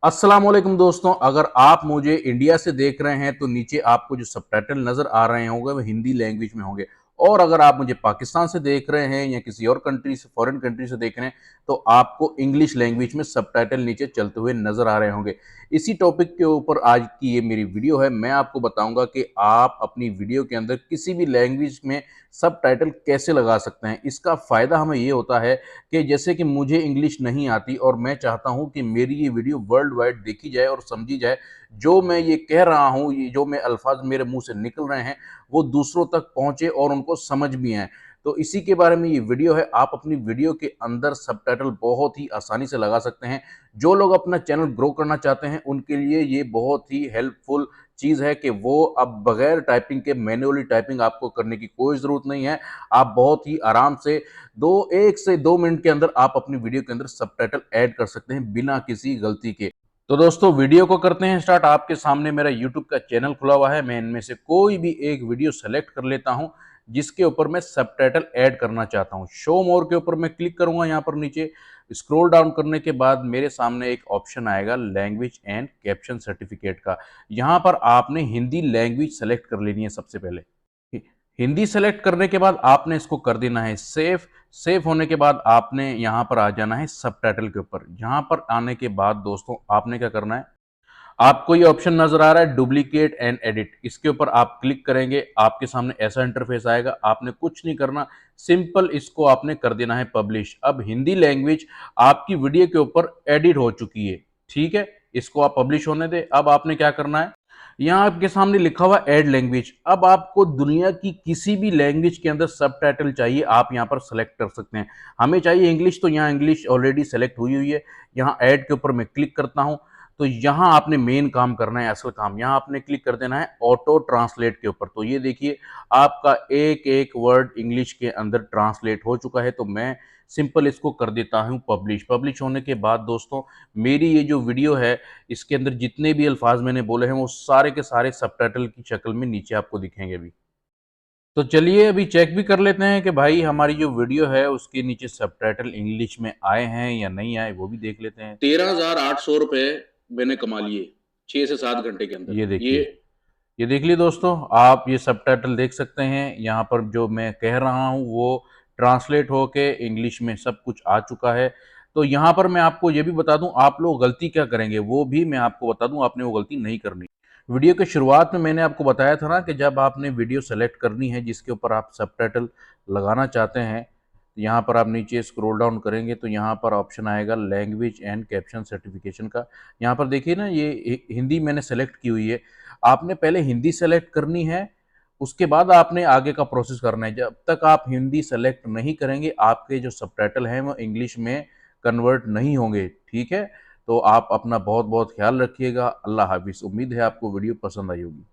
अस्सलाम वालेकुम दोस्तों, अगर आप मुझे इंडिया से देख रहे हैं तो नीचे आपको जो सबटाइटल नज़र आ रहे होंगे वो हिंदी लैंग्वेज में होंगे। और अगर आप मुझे पाकिस्तान से देख रहे हैं या किसी और कंट्री से, फॉरेन कंट्री से देख रहे हैं, तो आपको इंग्लिश लैंग्वेज में सबटाइटल नीचे चलते हुए नज़र आ रहे होंगे। इसी टॉपिक के ऊपर आज की ये मेरी वीडियो है। मैं आपको बताऊंगा कि आप अपनी वीडियो के अंदर किसी भी लैंग्वेज में सबटाइटल कैसे लगा सकते हैं। इसका फ़ायदा हमें ये होता है कि जैसे कि मुझे इंग्लिश नहीं आती और मैं चाहता हूँ कि मेरी ये वीडियो वर्ल्ड वाइड देखी जाए और समझी जाए। जो मैं ये कह रहा हूँ, ये जो मैं अल्फाज मेरे मुंह से निकल रहे हैं, वो दूसरों तक पहुंचे और उनको समझ भी आए। तो इसी के बारे में ये वीडियो है। आप अपनी वीडियो के अंदर सबटाइटल बहुत ही आसानी से लगा सकते हैं। जो लोग अपना चैनल ग्रो करना चाहते हैं उनके लिए ये बहुत ही हेल्पफुल चीज़ है कि वो अब बगैर टाइपिंग के मैन्युअली टाइपिंग आपको करने की कोई ज़रूरत नहीं है। आप बहुत ही आराम से 1 से 2 मिनट के अंदर आप अपनी वीडियो के अंदर सबटाइटल ऐड कर सकते हैं बिना किसी गलती के। तो दोस्तों वीडियो को करते हैं स्टार्ट। आपके सामने मेरा यूट्यूब का चैनल खुला हुआ है। मैं इनमें से कोई भी एक वीडियो सेलेक्ट कर लेता हूं जिसके ऊपर मैं सबटाइटल ऐड करना चाहता हूं। शो मोर के ऊपर मैं क्लिक करूंगा। यहाँ पर नीचे स्क्रॉल डाउन करने के बाद मेरे सामने एक ऑप्शन आएगा लैंग्वेज एंड कैप्शन सर्टिफिकेट का। यहाँ पर आपने हिंदी लैंग्वेज सेलेक्ट कर लेनी है सबसे पहले। हिंदी सेलेक्ट करने के बाद आपने इसको कर देना है सेव। सेव होने के बाद आपने यहाँ पर आ जाना है सबटाइटल के ऊपर। यहाँ पर आने के बाद दोस्तों आपने क्या करना है, आपको ये ऑप्शन नजर आ रहा है डुप्लीकेट एंड एडिट, इसके ऊपर आप क्लिक करेंगे। आपके सामने ऐसा इंटरफेस आएगा। आपने कुछ नहीं करना, सिंपल इसको आपने कर देना है पब्लिश। अब हिंदी लैंग्वेज आपकी वीडियो के ऊपर एडिट हो चुकी है। ठीक है, इसको आप पब्लिश होने दें। अब आपने क्या करना है, यहाँ आपके सामने लिखा हुआ ऐड लैंग्वेज। अब आपको दुनिया की किसी भी लैंग्वेज के अंदर सबटाइटल चाहिए, आप यहाँ पर सेलेक्ट कर सकते हैं। हमें चाहिए इंग्लिश, तो यहाँ इंग्लिश ऑलरेडी सेलेक्ट हुई हुई है। यहाँ ऐड के ऊपर मैं क्लिक करता हूँ। तो यहाँ आपने मेन काम करना है, असल काम। यहाँ आपने क्लिक कर देना है ऑटो ट्रांसलेट के ऊपर। तो ये देखिए आपका एक एक वर्ड इंग्लिश के अंदर ट्रांसलेट हो चुका है। तो मैं सिंपल इसको कर देता हूँ पब्लिश। पब्लिश होने के बाद दोस्तों मेरी ये जो वीडियो है, इसके अंदर जितने भी अल्फाज मैंने बोले हैं वो सारे के सारे सबटाइटल की शक्ल में नीचे आपको दिखेंगे अभी। तो चलिए अभी चेक भी कर लेते हैं कि भाई हमारी जो वीडियो है उसके नीचे सबटाइटल इंग्लिश में आए हैं या नहीं आए, वो भी देख लेते हैं। 13,800 रुपए मैंने कमा लिए 6 से 7 घंटे के अंदर। ये देख लिए दोस्तों, आप ये सबटाइटल देख सकते हैं। यहाँ पर जो मैं कह रहा हूँ वो ट्रांसलेट होके इंग्लिश में सब कुछ आ चुका है। तो यहाँ पर मैं आपको ये भी बता दूं, आप लोग गलती क्या करेंगे वो भी मैं आपको बता दूं। आपने वो गलती नहीं करनी। वीडियो के शुरुआत में मैंने आपको बताया था ना कि जब आपने वीडियो सेलेक्ट करनी है जिसके ऊपर आप सबटाइटल लगाना चाहते हैं, यहाँ पर आप नीचे स्क्रॉल डाउन करेंगे तो यहाँ पर ऑप्शन आएगा लैंग्वेज एंड कैप्शन सर्टिफिकेशन का। यहाँ पर देखिए ना, ये हिंदी मैंने सेलेक्ट की हुई है। आपने पहले हिंदी सेलेक्ट करनी है, उसके बाद आपने आगे का प्रोसेस करना है। जब तक आप हिंदी सेलेक्ट नहीं करेंगे आपके जो सबटाइटल हैं वो इंग्लिश में कन्वर्ट नहीं होंगे। ठीक है, तो आप अपना बहुत बहुत ख्याल रखिएगा। अल्लाह हाफिज़। उम्मीद है आपको वीडियो पसंद आई होगी।